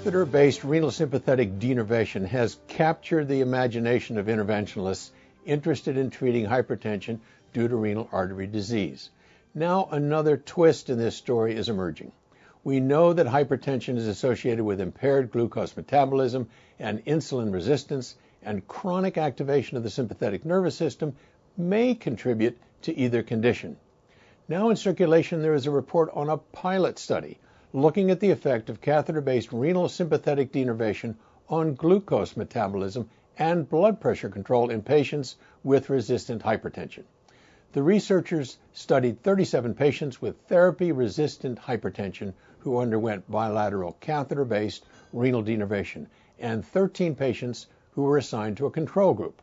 Catheter-based renal sympathetic denervation has captured the imagination of interventionalists interested in treating hypertension due to renal artery disease. Now another twist in this story is emerging. We know that hypertension is associated with impaired glucose metabolism and insulin resistance, and chronic activation of the sympathetic nervous system may contribute to either condition. Now in circulation there is a report on a pilot study looking at the effect of catheter-based renal sympathetic denervation on glucose metabolism and blood pressure control in patients with resistant hypertension. The researchers studied 37 patients with therapy-resistant hypertension who underwent bilateral catheter-based renal denervation and 13 patients who were assigned to a control group.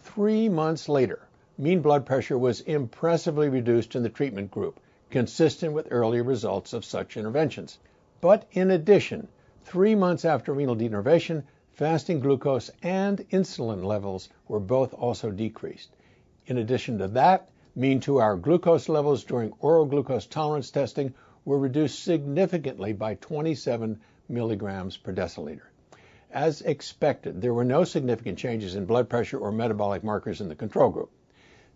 3 months later, mean blood pressure was impressively reduced in the treatment group, consistent with earlier results of such interventions. But in addition, 3 months after renal denervation, fasting glucose and insulin levels were both also decreased. In addition to that, mean 2-hour glucose levels during oral glucose tolerance testing were reduced significantly by 27 milligrams per deciliter. As expected, there were no significant changes in blood pressure or metabolic markers in the control group.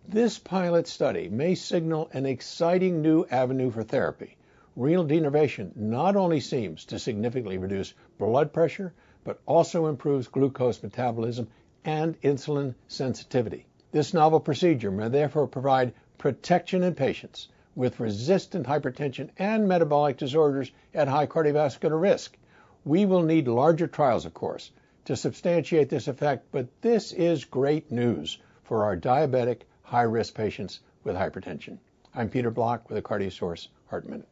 This pilot study may signal an exciting new avenue for therapy. Renal denervation not only seems to significantly reduce blood pressure, but also improves glucose metabolism and insulin sensitivity. This novel procedure may therefore provide protection in patients with resistant hypertension and metabolic disorders at high cardiovascular risk. We will need larger trials, of course, to substantiate this effect, but this is great news for our diabetic high-risk patients with hypertension. I'm Peter Block with a CardioSource Heart Minute.